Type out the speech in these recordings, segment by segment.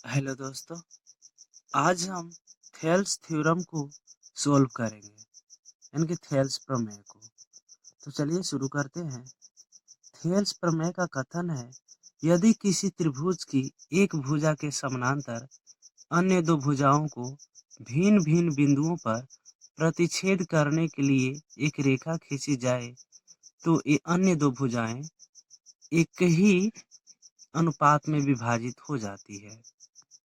Hello दोस्तों, आज हम थेल्स थ्योरम को सॉल्व करेंगे, यानी कि थेल्स प्रमेय को। तो चलिए शुरू करते हैं। थेल्स प्रमेय का कथन है, यदि किसी त्रिभुज की एक भुजा के समानांतर अन्य दो भुजाओं को भिन्न भिन्न बिंदुओं पर प्रतिच्छेद करने के लिए एक रेखा खींची जाए, तो ये अन्य दो भुजाएं एक ही अनुपात में विभाजित हो जाती है।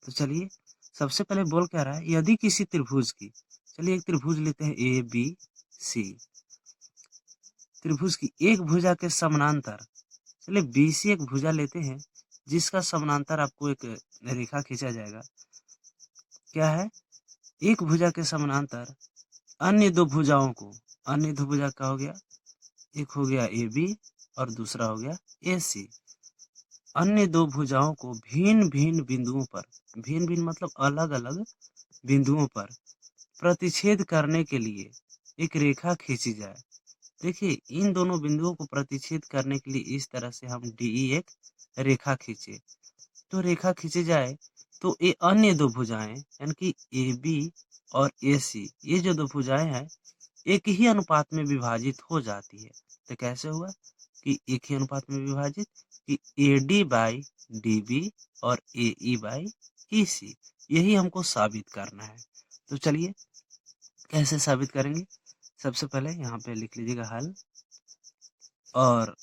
तो चलिए सबसे पहले बोल क्या रहा है, यदि किसी त्रिभुज की, चलिए एक त्रिभुज लेते हैं ए बी सी। त्रिभुज की एक भुजा के समानांतर, चलिए बी सी एक भुजा लेते हैं जिसका समानांतर आपको एक रेखा खींचा जाएगा। क्या है, एक भुजा के समानांतर अन्य दो भुजाओं को, अन्य दो भुजा का हो गया, एक हो गया ए बी और दूसरा हो गया ए सी। अन्य दो भुजाओं को भिन्न भिन्न बिंदुओं पर, भिन्न भिन्न मतलब अलग अलग बिंदुओं पर प्रतिच्छेद करने के लिए एक रेखा खींची जाए। देखिए इन दोनों बिंदुओं को प्रतिच्छेद करने के लिए इस तरह से हम डी एक रेखा खींचे, तो रेखा खींची जाए तो ये अन्य दो भुजाएं यानी कि ए बी और ए सी, ये जो दो भुजाएं हैं एक ही अनुपात में विभाजित हो जाती है। तो कैसे हुआ कि एक ही अनुपात में विभाजित, कि A D by D B और A E by E C, यही हमको साबित करना है। तो चलिए कैसे साबित करेंगे। सबसे पहले यहाँ पे लिख लीजिएगा हल, और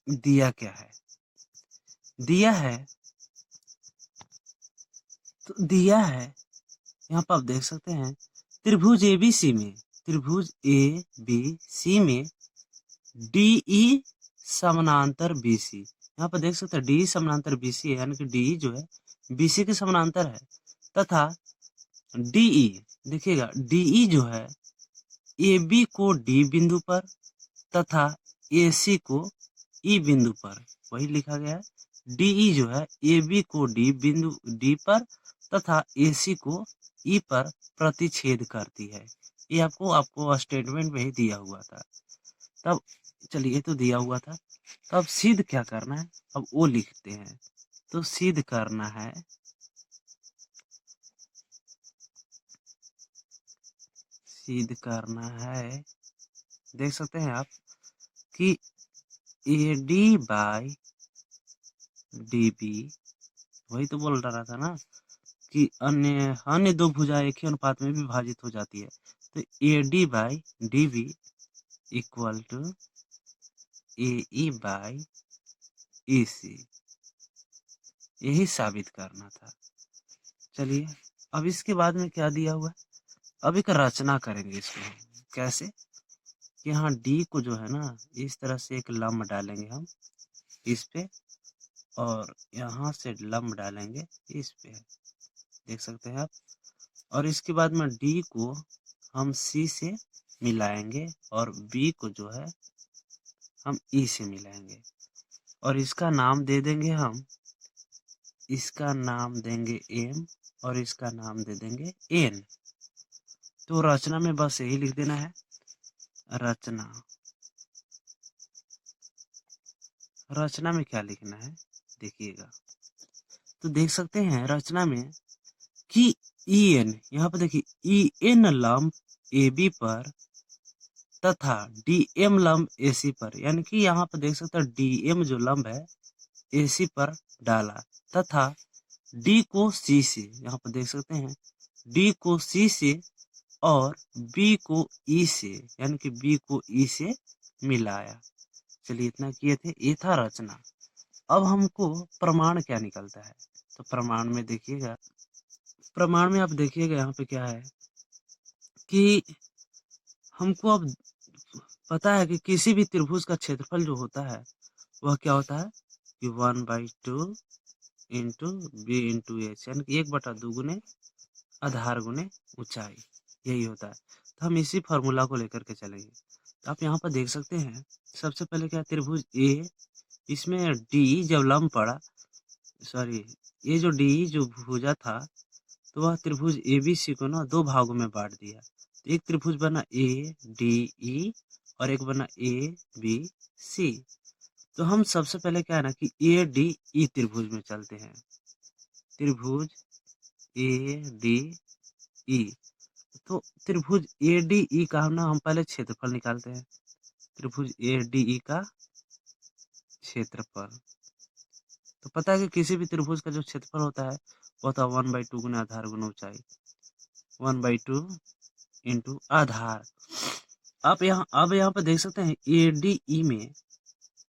दिया क्या है, दिया है तो दिया है यहाँ पर आप देख सकते हैं, त्रिभुज ए बी सी में, त्रिभुज ए बी सी में डी ई समानांतर बी सी, यहाँ पर देख सकते हैं डी समानांतर बी सी है, यानी कि डी जो है बी सी के समानांतर है, तथा डीई, देखिएगा डीई जो है ए बी को डी बिंदु पर तथा ए सी को ई बिंदु पर, वही लिखा गया है। डीई जो है ए बी को डी बिंदु डी पर तथा ए सी को ई पर प्रतिच्छेद करती है। ये आपको स्टेटमेंट में ही दिया हुआ था। तब चलिए तो दिया हुआ था, तब सिद्ध क्या करना है, अब वो लिखते हैं। तो सिद्ध करना है, सिद्ध करना है, देख सकते हैं आप कि A D by D B, वही तो बोल रहा था ना कि अन्य अन्य दो भुजाएं एक ही अनुपात में विभाजित हो जाती है। तो A D by D B equal to A E by E C, यही साबित करना था। चलिए अब इसके बाद में क्या दिया हुआ है, अब एक रचना करेंगे इसमें हम। कैसे, यहाँ डी को जो है ना इस तरह से एक लंब डालेंगे हम इस पे, और यहाँ से लंब डालेंगे इस पे, देख सकते हैं आप। और इसके बाद में डी को हम सी से मिलाएंगे और बी को जो है हम ई से मिलाएंगे, और इसका नाम दे देंगे हम, इसका नाम देंगे एम और इसका नाम दे देंगे एन। तो रचना में बस यही लिख देना है, रचना। रचना में क्या लिखना है देखिएगा, तो देख सकते हैं रचना में कि ई एन, यहाँ पर देखिए ई एन लंब ए बी पर तथा डी एम लंब ए सी पर, यानी कि यहाँ पर देख सकते हैं डी एम जो लंब है ए सी पर डाला, तथा डी को सी से, यहाँ पर देख सकते हैं डी को सी से और बी को ई से, यानी कि बी को ई से मिलाया। चलिए इतना किए थे, ये था रचना। अब हमको प्रमाण क्या निकलता है, तो प्रमाण में देखिएगा, प्रमाण में आप देखिएगा यहाँ पे क्या है कि हमको अब पता है कि किसी भी त्रिभुज का क्षेत्रफल जो होता है वह क्या होता है कि 1/2 इंटू बी इंटू एच, यानी कि 1/2 गुने आधार गुने ऊंचाई, यही होता है। तो हम इसी फार्मूला को लेकर के चलेंगे। तो आप यहाँ पर देख सकते हैं, सबसे पहले क्या, त्रिभुज ए, इसमें डी जब लंब पड़ा, सॉरी ये जो डी जो भुजा था, तो वह त्रिभुज ए बी सी को ना दो भागों में बांट दिया। तो एक त्रिभुज बना ए डी ई और एक बना ए बी सी। तो हम सबसे पहले क्या है ना कि ए डी ई त्रिभुज में चलते हैं। त्रिभुज ए डी ई। तो त्रिभुज ए डी ई का ना हम पहले क्षेत्रफल निकालते हैं। त्रिभुज ए डी ई का क्षेत्रफल, तो पता है कि किसी भी त्रिभुज का जो क्षेत्रफल होता है वो होता है 1/2 गुना आधार गुना ऊंचाई, 1/2 इंटू आधार। अब यहाँ पे देख सकते हैं ए डी ई में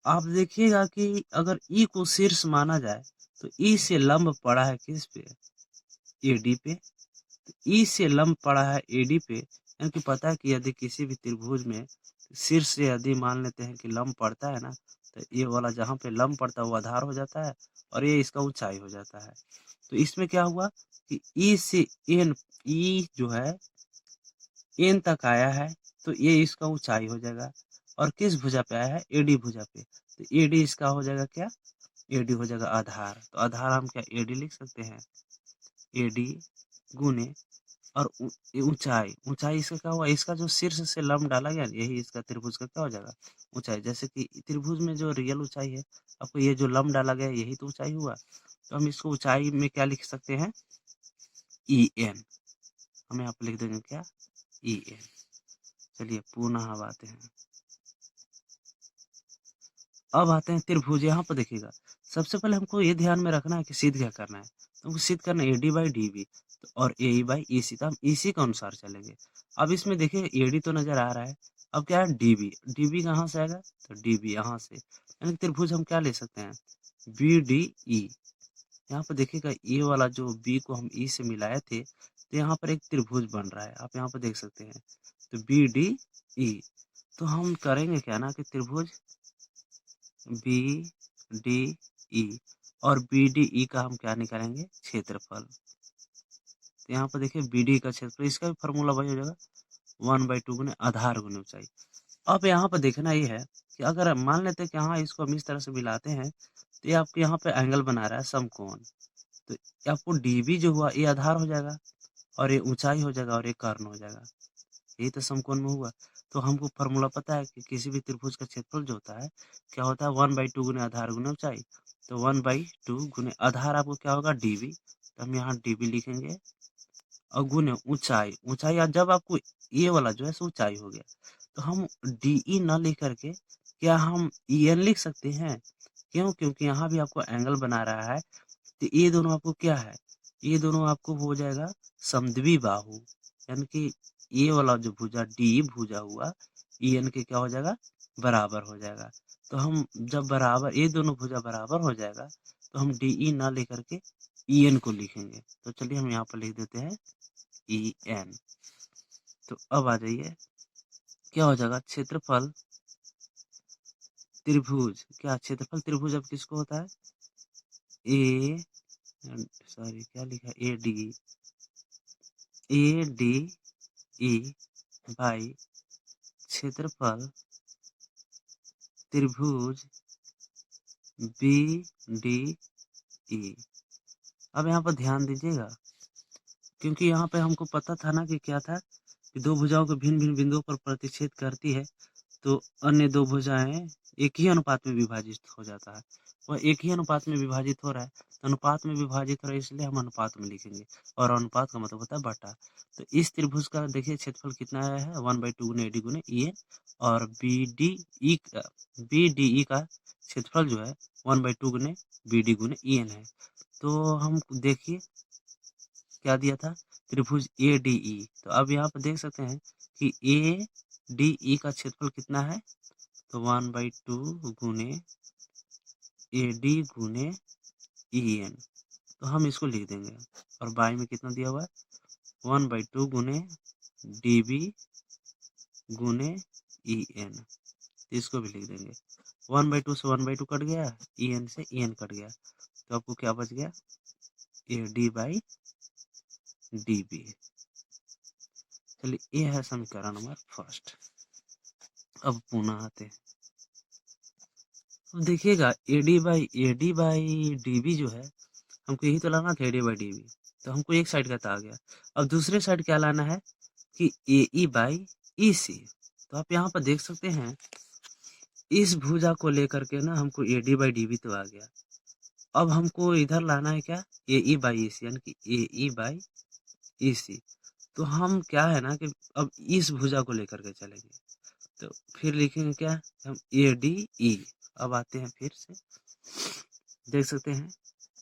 आप देखिएगा कि अगर ई को शीर्ष माना जाए तो ई से लंब पड़ा है किस पे, एडी पे। ई से लंब पड़ा है एडी पे, यानी कि पता है कि यदि किसी भी त्रिभुज में शीर्ष से यदि मान लेते हैं कि लंब पड़ता है ना, तो ये वाला जहाँ पे लंब पड़ता है वो आधार हो जाता है और ये इसका ऊंचाई हो जाता है। तो इसमें क्या हुआ कि ई से एन, ई जो है एन तक आया है तो ये इसका ऊंचाई हो जाएगा, और किस भुजा पे आया है, एडी भुजा पे। तो एडी इसका हो जाएगा क्या, एडी हो जाएगा आधार। तो आधार हम क्या एडी लिख सकते हैं, एडी गुने और ऊंचाई, ऊंचाई इसका क्या हुआ, इसका जो शीर्ष से लंब डाला गया यही इसका त्रिभुज का क्या हो जाएगा, ऊंचाई। जैसे कि त्रिभुज में जो रियल ऊंचाई है आपको ये जो लंब डाला गया यही तो ऊंचाई हुआ। तो हम इसको ऊंचाई में क्या लिख सकते हैं, ई एन। हम यहाँ पर लिख देंगे क्या, ई एन। चलिए पुनः अब आते हैं, अब आते हैं त्रिभुज। यहाँ पर देखिएगा सबसे पहले हमको ये ध्यान में रखना है कि सिद्ध क्या करना है, तो हमको सिद्ध करना है एडी बाई डी बी और ए बाई ई सी। तो हम इसी के अनुसार चलेंगे। अब इसमें देखिए एडी तो नजर आ रहा है, अब क्या है डीबी, डीबी कहाँ से आएगा, तो डीबी यहाँ से, यानी त्रिभुज हम क्या ले सकते हैं, बी डी ई। यहाँ पर देखिएगा ये वाला जो बी को हम ई से मिलाए थे तो यहाँ पर एक त्रिभुज बन रहा है, आप यहाँ पर देख सकते हैं। तो बी डी ई, तो हम करेंगे क्या ना कि त्रिभुज बी डी ई और बी डी ई का हम क्या निकालेंगे, क्षेत्रफल। तो यहाँ पर देखिए बी डी का क्षेत्रफल, इसका भी फॉर्मूला वही हो जाएगा 1/2 गुने आधार गुने ऊंचाई। अब यहाँ पर देखना ये है कि अगर मान लेते हैं कि हाँ इसको हम इस तरह से मिलाते हैं तो ये आपके यहाँ पे एंगल बना रहा है समकोण। तो आपको डीबी जो हुआ ये आधार हो जाएगा और ये ऊंचाई हो जाएगा और ये कर्ण हो जाएगा, यही तो समकोण में हुआ। तो हमको फॉर्मूला पता है कि किसी भी त्रिभुज का क्षेत्रफल जो होता है क्या होता है, 1/2 गुने आधार गुने ऊंचाई। तो 1/2 गुने आधार आपको क्या होगा, डीबी। तो हम यहाँ डीबी लिखेंगे और गुने ऊंचाई, ऊंचाई जब आपको ये वाला जो है सो ऊंचाई हो गया तो हम डी न लिख करके क्या हम ई एन लिख सकते हैं। क्यों, क्योंकि यहाँ भी आपको एंगल बना रहा है तो ये दोनों आपको क्या है, ये दोनों आपको हो जाएगा समद्वि बाहु, यानी कि ये वाला जो भुजा डी भुजा हुआ ई एन के क्या हो जाएगा, बराबर हो जाएगा। तो हम जब बराबर ये दोनों भुजा बराबर हो जाएगा तो हम डी ना लेकर के ई एन को लिखेंगे। तो चलिए हम यहाँ पर लिख देते हैं ई एन। तो अब आ जाइए क्या हो जाएगा, क्षेत्रफल त्रिभुज, क्या क्षेत्रफल त्रिभुज अब किसको होता है, ए सॉरी क्या लिखा है, ए डी ई बाई क्षेत्रफल त्रिभुज बी डी ई। अब यहाँ पर ध्यान दीजिएगा क्योंकि यहाँ पे हमको पता था ना कि क्या था कि दो भुजाओं को भिन्न भिन्न बिंदुओं पर प्रतिच्छेद करती है तो अन्य दो भुजाएं एक ही अनुपात में विभाजित हो जाता है। वह एक ही अनुपात में विभाजित हो रहा है तो अनुपात में विभाजित हो रहा है इसलिए हम अनुपात में लिखेंगे और अनुपात का मतलब होता है बटा। तो इस त्रिभुज का देखिए क्षेत्रफल कितना आया है, 1/2 गुने एडी गुने ई एन, और बी डी ई का क्षेत्रफल जो है 1/2 गुने बी डी गुने ई एन है। तो हम देखिए क्या दिया था, त्रिभुज ए डी ई। तो अब यहाँ पर देख सकते हैं कि ए डी ई का क्षेत्रफल कितना है, तो 1/2 गुने ए डी गुने ई एन। तो हम इसको लिख देंगे और बाई में कितना दिया हुआ है, 1/2 गुने डी बी गुने ई एन। तो इसको भी लिख देंगे, 1/2 से 1/2 कट गया, ई एन से ई एन कट गया, तो आपको क्या बच गया, A D by D B. चलिए ये है समीकरण नंबर फर्स्ट। अब पुनः आते हैं, अब देखिएगा एडी बाई डीबी जो है हमको यही तो लाना था, एडी बाई डीबी। तो हमको एक साइड का तो आ गया, अब दूसरे साइड क्या लाना है कि ए ई बाई ई सी। तो आप यहाँ पर देख सकते हैं इस भुजा को लेकर के ना हमको एडी बाई डीबी तो आ गया, अब हमको इधर लाना है क्या, ए ई बाई ए सी, यानी कि ए ई बाई ई सी। तो हम क्या है ना कि अब इस भुजा को लेकर के चलेंगे, तो फिर लिखेंगे क्या, हम ए डी ई। अब आते हैं फिर से, देख सकते हैं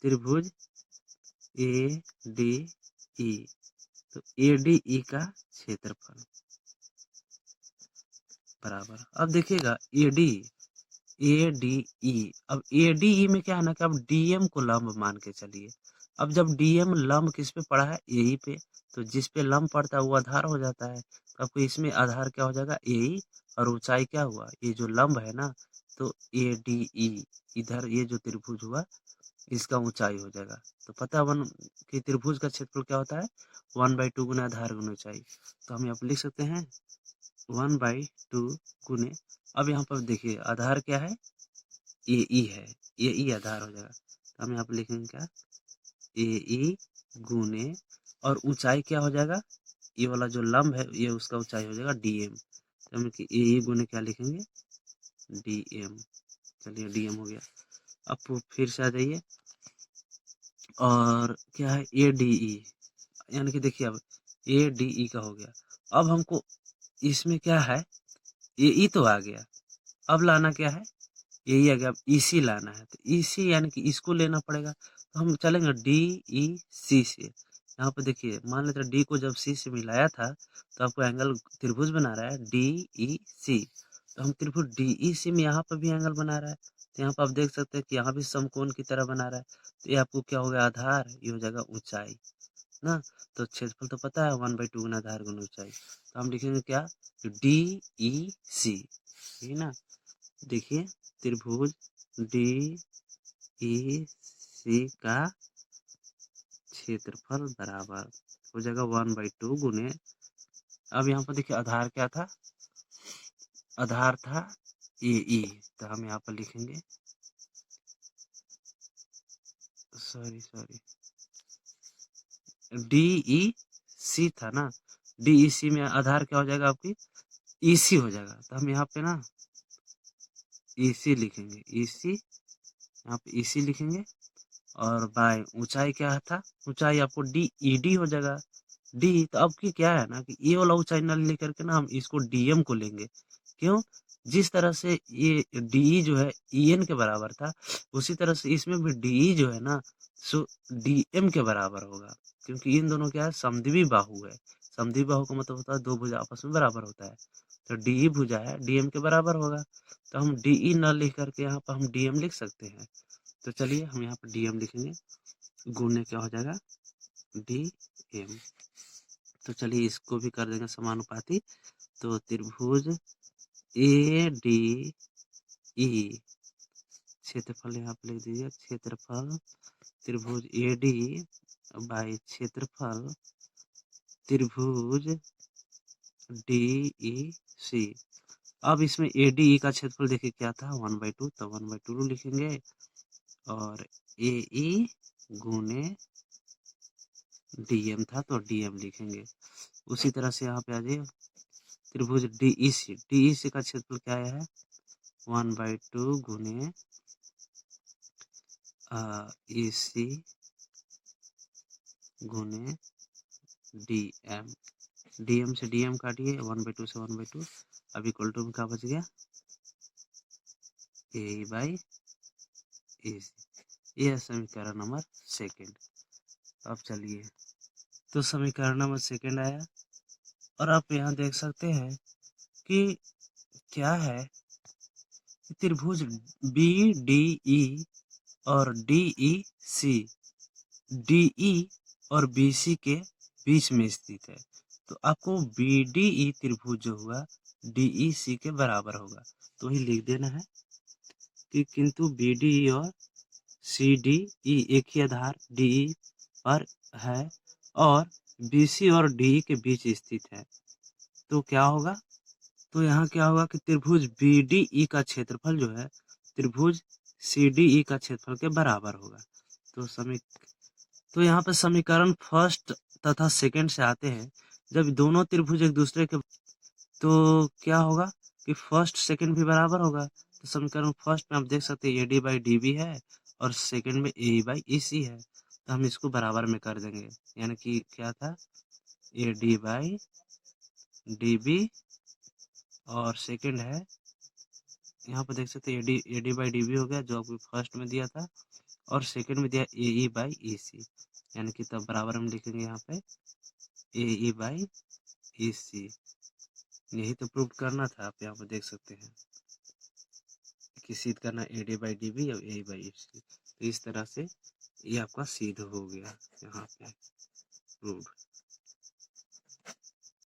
त्रिभुज ए डी ई, तो ए डी ई का क्षेत्रफल बराबर, अब देखिएगा ए डी ई, अब ए डी ई में क्या है ना कि अब डी एम को लंब मान के चलिए। अब जब डी एम लंब किस पे पड़ा है, ए ई पे, तो जिस पे लंब पड़ता है वो आधार हो जाता है। तो आपको इसमें आधार क्या हो जाएगा, ए ई, और ऊंचाई क्या हुआ, ये जो लंब है ना, तो ए डी ई, इधर ये जो त्रिभुज हुआ इसका ऊंचाई हो जाएगा। तो पता है वन कि त्रिभुज का क्षेत्रफल क्या होता है, 1/2 गुना आधार गुना ऊंचाई। तो हम यहाँ पर लिख सकते हैं 1/2 गुने, अब यहाँ पर देखिए आधार क्या है, ए ई है, ए ई आधार हो जाएगा। तो हम यहाँ पर लिखेंगे क्या, ए ई गुने, और ऊंचाई क्या हो जाएगा, ये वाला जो लंब है ये उसका ऊंचाई हो जाएगा डी एम। तो हम ए ई गुने क्या लिखेंगे, डी एम। चलिए डी एम हो गया। अब फिर से आ जाइए, और क्या है, ए डी ई, यानी कि देखिए अब ए डी ई का हो गया। अब हमको इसमें क्या है, ए ई तो आ गया, अब लाना क्या है, यही आ गया, अब इसी लाना है। तो इसी यानी कि इसको लेना पड़ेगा। तो हम चलेंगे डी ई सी से। यहाँ पे देखिए मान लेते डी को जब सी से मिलाया था तो आपको एंगल त्रिभुज बना रहा है डी ई सी। तो हम त्रिभुज डी ई सी में यहाँ पर भी एंगल बना रहा है। तो यहाँ पर आप देख सकते हैं कि यहाँ भी समकोण की तरह बना रहा है। तो ये आपको क्या हो गया, आधार, ये हो जाएगा ऊंचाई ना। तो क्षेत्रफल तो पता है 1/2 गुना आधार गुना ऊंचाई। तो हम लिखेंगे क्या, डी ई सी, ठीक है ना। देखिए त्रिभुज डी ई सी का क्षेत्रफल बराबर हो जाएगा 1/2 गुने, अब यहाँ पर देखिए आधार क्या था, आधार था ए ई। तो हम यहाँ पर लिखेंगे, सॉरी डी ई सी था ना, डी ई सी में आधार क्या हो जाएगा आपकी, ई सी हो जाएगा। तो हम यहाँ पे ना ई सी लिखेंगे, ई सी, यहाँ पे ई सी लिखेंगे, और बाय ऊंचाई क्या था, ऊंचाई आपको डी ई डी हो जाएगा, डी। तो अब की क्या है ना कि ये वाला ऊंचाई न लेकर के ना हम इसको डीएम को लेंगे। क्यों, जिस तरह से ये डी जो है ईएन के बराबर था, उसी तरह से इसमें भी डी जो है ना सो डीएम के बराबर होगा, क्योंकि इन दोनों क्या है, समद्विबाहु बाहु है। समद्विबाहु बाहु का मतलब होता है दो भुजा आपस में बराबर होता है। तो डी भुजा है डीएम के बराबर होगा। तो हम डी न लिख करके यहाँ पर हम डीएम लिख सकते हैं। तो चलिए हम यहाँ पर डीएम लिखेंगे, गुणे क्या हो जाएगा, डी एम। तो चलिए इसको भी कर देंगे समानुपाती। तो त्रिभुज ए डी ई, क्षेत्रफल यहाँ पे लिख दीजिए, क्षेत्रफल त्रिभुज ए डी बाई क्षेत्रफल त्रिभुज डी ई सी। अब इसमें ए डी ई का क्षेत्रफल देखिए क्या था, 1/2, तो 1/2 लिखेंगे, और ए ई गुने डीएम था तो डीएम लिखेंगे। उसी तरह से यहाँ पे आ जाइए, त्रिभुज डी ई सी का क्षेत्रफल क्या आया है, 1/2 गुने ई सी गुने डीएम। डीएम से डीएम काटिए, 1/2 से 1/2, अब इक्वल टू में क्या बच गया, ए बाई ए सी। यह समीकरण नंबर सेकेंड। अब चलिए, तो समीकरण नंबर सेकेंड आया, और आप यहाँ देख सकते हैं कि क्या है, त्रिभुज बी डी ई और डी ई सी, डी ई और बी सी के बीच में स्थित है। तो आपको बी डी ई त्रिभुज जो हुआ डी ई सी के बराबर होगा। तो वही लिख देना है कि किंतु बी डी ई और सी डी ई एक ही आधार डी ई पर है और बी सी और डी ई के बीच स्थित है। तो क्या होगा, तो यहाँ क्या होगा कि त्रिभुज बी डी ई का क्षेत्रफल जो है त्रिभुज सी डी ई का क्षेत्रफल के बराबर होगा। तो यहाँ पे समीकरण फर्स्ट तथा सेकंड से आते हैं, जब दोनों त्रिभुज एक दूसरे के, तो क्या होगा कि फर्स्ट सेकंड भी बराबर होगा। तो समीकरण फर्स्ट में आप देख सकते हैं A D by D B है, और सेकंड में ए बाई ए सी है, तो हम इसको बराबर में कर देंगे, यानी कि क्या था, A D by D B, और सेकंड है यहाँ पर देख सकते हैं A D by D B हो गया जो आपको फर्स्ट में दिया था, और सेकंड में दिया ए ई बाई ई सी, यानी कि तब बराबर हम लिखेंगे यहाँ पे ए ई बाई ई सी। यही तो प्रूव करना था, आप यहाँ पर देख सकते हैं कि सिद्ध करना A D by D B और ए बाई ई सी। तो इस तरह से ये आपका सिद्ध हो गया यहाँ पे प्रूव।